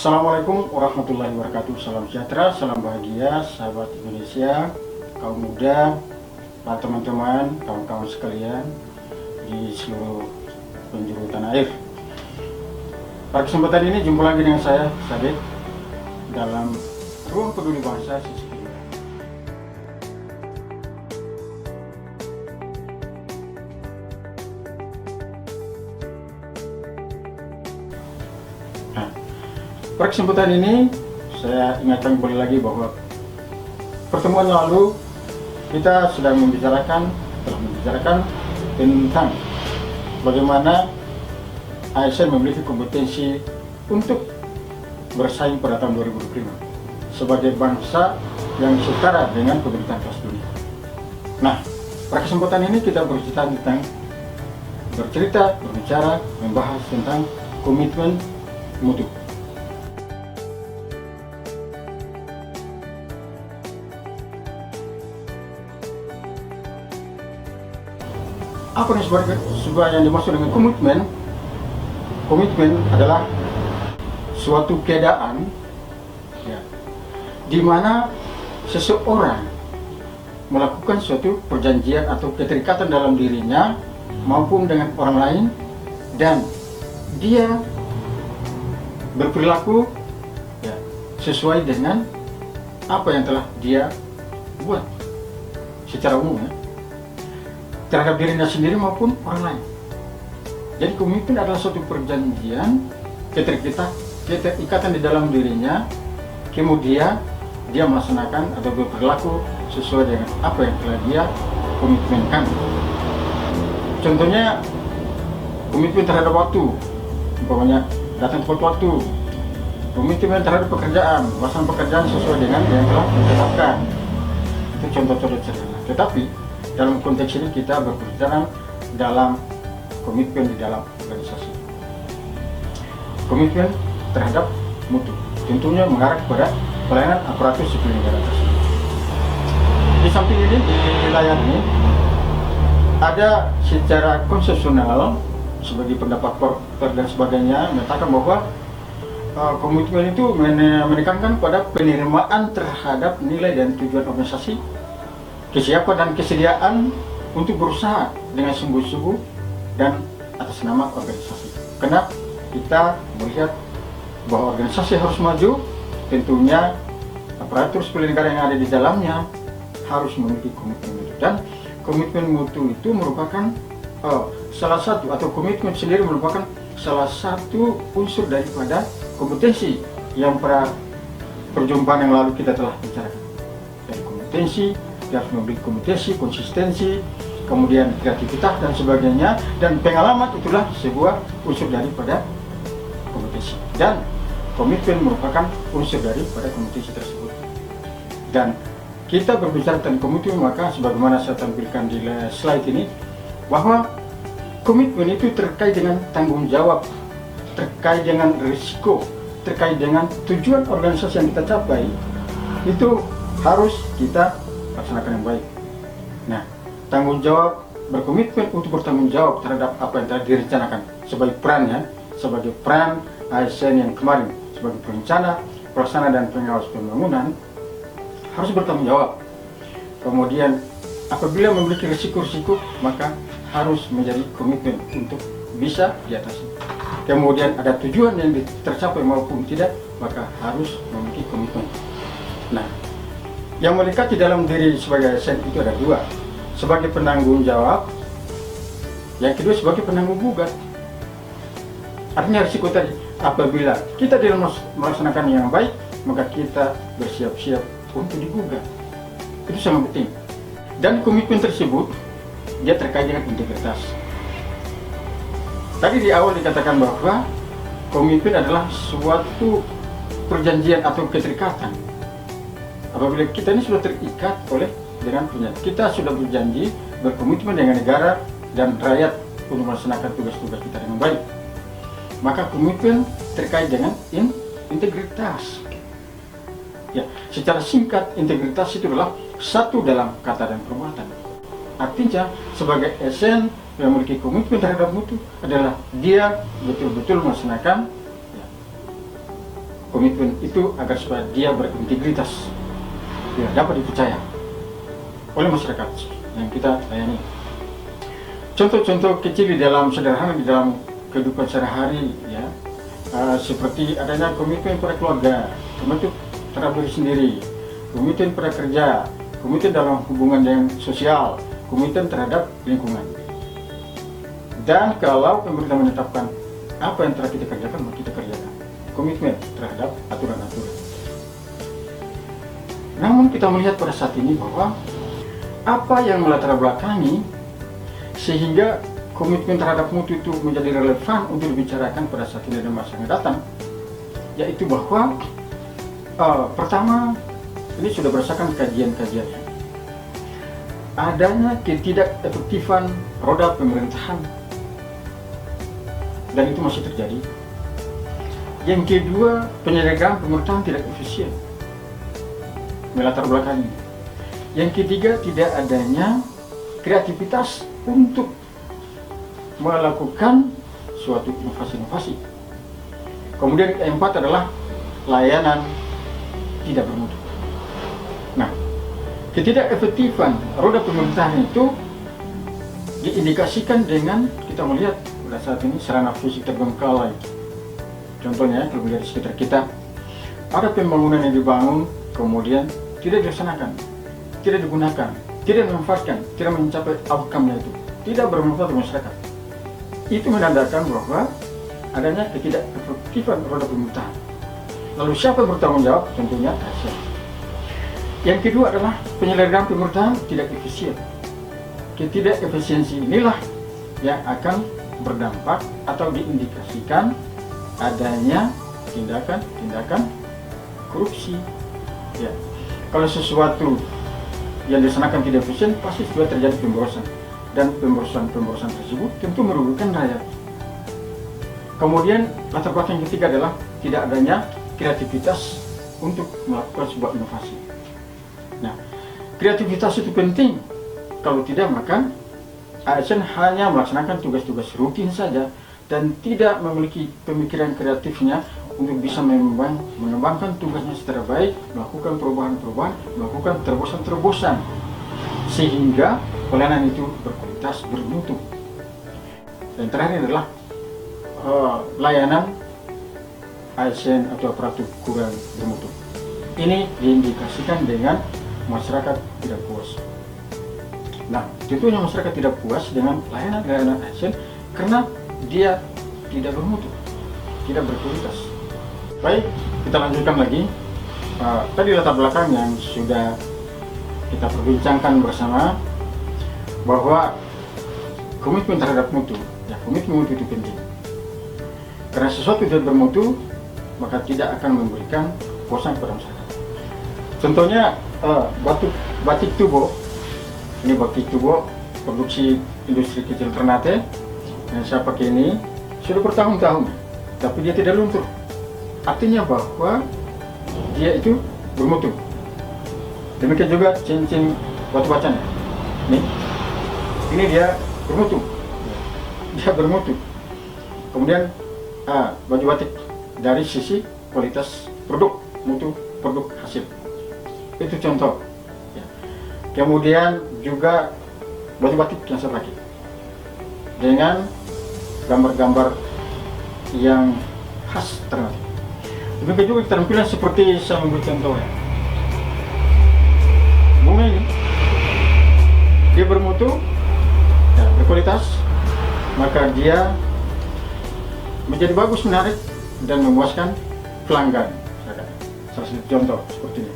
Assalamualaikum warahmatullahi wabarakatuh. Salam sejahtera, salam bahagia, sahabat Indonesia, kaum muda, para teman-teman, kawan-kawan sekalian di seluruh penjuru tanah air. Pada kesempatan ini jumpa lagi dengan saya, Sabit, dalam Ruang Peduli Bangsa sisi kedua. Pada kesempatan ini saya ingatkan kembali lagi bahwa pertemuan lalu kita telah membicarakan tentang bagaimana ASN memiliki kompetensi untuk bersaing pada tahun 2025 sebagai bangsa yang setara dengan pemerintahan kelas dunia. Nah, pada kesempatan ini kita berbicara, membahas tentang komitmen mutu. Apa yang dimaksud dengan komitmen? Komitmen adalah suatu keadaan di mana seseorang melakukan suatu perjanjian atau keterikatan dalam dirinya maupun dengan orang lain, dan dia berperilaku sesuai dengan apa yang telah dia buat secara umum terhadap dirinya sendiri maupun orang lain. Jadi komitmen adalah suatu perjanjian, keterikatan di dalam dirinya, kemudian dia melaksanakan atau berperilaku sesuai dengan apa yang telah dia komitmenkan. Contohnya komitmen terhadap waktu, umpamanya datang tepat waktu. Komitmen terhadap pekerjaan, melaksanakan pekerjaan sesuai dengan yang telah ditetapkan. Itu contoh-contoh sederhana. Tetapi dalam konteks ini kita berbicara dalam komitmen di dalam organisasi. Komitmen terhadap mutu tentunya mengarah kepada pelayanan aparatur sipil negara tersebut. Di samping ini, di layar ini ada secara konsepsional sebagai pendapat korper dan sebagainya menyatakan bahwa komitmen itu menekankan pada penerimaan terhadap nilai dan tujuan organisasi, kesiapan dan kesediaan untuk berusaha dengan sungguh-sungguh dan atas nama organisasi. Karena kita melihat bahwa organisasi harus maju, tentunya aparatur sipil negara yang ada di dalamnya harus memiliki komitmen mutu. Dan komitmen mutu itu merupakan salah satu, atau komitmen sendiri merupakan salah satu unsur daripada kompetensi yang pada perjumpaan yang lalu kita telah bicarakan. Dari kompetensi, dia harus memiliki kompetensi, konsistensi, kemudian kreativitas dan sebagainya, dan pengalaman itulah sebuah unsur daripada kompetensi, dan komitmen merupakan unsur daripada kompetensi tersebut. Dan kita berbicara tentang komitmen, maka sebagaimana saya tampilkan di slide ini, bahwa komitmen itu terkait dengan tanggung jawab, terkait dengan risiko, terkait dengan tujuan organisasi yang kita capai, itu harus kita laksanakan yang baik. Nah, tanggung jawab, berkomitmen untuk bertanggung jawab terhadap apa yang telah direncanakan sebagai peran ASN yang kemarin sebagai perencana, pelaksana dan pengawas pembangunan harus bertanggung jawab. Kemudian apabila memiliki risiko-risiko, maka harus menjadi komitmen untuk bisa diatasi. Kemudian ada tujuan yang tercapai maupun tidak, maka harus memiliki komitmen. Nah, yang melekat di dalam diri sebagai ASN itu ada dua, sebagai penanggung jawab, yang kedua sebagai penanggung gugat. Artinya risiko tadi, apabila kita tidak melaksanakan yang baik, maka kita bersiap-siap untuk digugat. Itu sangat penting. Dan komitmen tersebut dia terkait dengan integritas. Tadi di awal dikatakan bahwa komitmen adalah suatu perjanjian atau keterikatan. Apabila kita ini sudah terikat dengan perjanjian, kita sudah berjanji berkomitmen dengan negara dan rakyat untuk melaksanakan tugas-tugas kita dengan baik, maka komitmen terkait dengan integritas. Ya, secara singkat, integritas itu adalah satu dalam kata dan perbuatan. Artinya, sebagai ASN yang memiliki komitmen terhadap mutu adalah dia betul-betul melaksanakan komitmen itu agar supaya dia berintegritas, ya, dapat dipercaya oleh masyarakat yang kita layani. Contoh-contoh kecil sederhana di dalam kehidupan sehari-hari, ya, seperti adanya komitmen pada keluarga, komitmen terhadap diri sendiri, komitmen pada kerja, komitmen dalam hubungan yang sosial, komitmen terhadap lingkungan. Dan kalau pemerintah menetapkan apa yang telah kita kerjakan, maka kita kerjakan. Komitmen terhadap aturan-aturan. Namun kita melihat pada saat ini bahwa apa yang melatar belakangi sehingga komitmen terhadap mutu itu menjadi relevan untuk dibicarakan pada saat ini dan masa yang datang, yaitu bahwa pertama, ini sudah berdasarkan kajian-kajiannya, adanya ketidakefektifan roda pemerintahan, dan itu masih terjadi. Yang kedua, penyelenggaraan pemerintahan tidak efisien, melatar belakangi. Yang ketiga, tidak adanya kreativitas untuk melakukan suatu inovasi-inovasi. Kemudian keempat adalah layanan tidak bermutu. Nah, ketidakefektifan roda pemerintahan itu diindikasikan dengan kita melihat pada saat ini sarana fisik terbengkalai. Contohnya, kalau melihat di sekitar kita, ada pembangunan yang dibangun, kemudian tidak dilaksanakan, tidak digunakan, tidak dimanfaatkan, tidak mencapai outcome-nya itu, tidak bermanfaat bagi masyarakat. Itu menandakan bahwa adanya ketidakefektifan roda pemerintahan. Lalu siapa yang bertanggung jawab? Tentunya ASN. Yang kedua adalah penyelenggaraan pemerintahan tidak efisien. Ketidakefisiensi inilah yang akan berdampak atau diindikasikan adanya tindakan-tindakan korupsi. Ya. Kalau sesuatu yang dilaksanakan tidak efisien, pasti sudah terjadi pemborosan, dan pemborosan tersebut tentu merugikan rakyat. Kemudian latar belakang yang ketiga adalah tidak adanya kreativitas untuk melakukan sebuah inovasi. Nah, kreativitas itu penting. Kalau tidak, maka ASN hanya melaksanakan tugas-tugas rutin saja dan tidak memiliki pemikiran kreatifnya untuk bisa mengembangkan tugasnya secara baik, melakukan perubahan-perubahan, melakukan terobosan-terobosan, sehingga pelayanan itu berkualitas, bermutu. Dan terakhir adalah layanan ASN atau aparatur kurang bermutu. Ini diindikasikan dengan masyarakat tidak puas. Nah, tentunya masyarakat tidak puas dengan layanan ASN karena dia tidak bermutu, tidak berkualitas. Baik, kita lanjutkan lagi. Tadi latar belakang yang sudah kita perbincangkan bersama, bahwa komitmen terhadap mutu, ya, komitmen mutu itu penting. Karena sesuatu tidak bermutu, maka tidak akan memberikan kepuasan kepada masyarakat. Contohnya batik Tubo. Ini batik Tubo, produksi industri kecil Ternate. Yang saya pakai ini sudah bertahun-tahun, tapi dia tidak luntur. Artinya bahwa dia itu bermutu. Demikian juga cincin batu bacan. Ini dia bermutu. Dia bermutu. Kemudian baju batik dari sisi kualitas produk, mutu produk hasil. Itu contoh. Ya. Kemudian juga baju batik yang saya pakai dengan gambar-gambar yang khas Ternate. Demikian juga keterampilan seperti saya memberi contoh, ya. Bunga ini dia bermutu, ya, berkualitas, maka dia menjadi bagus, menarik, dan memuaskan pelanggan. Salah satu contoh seperti ini.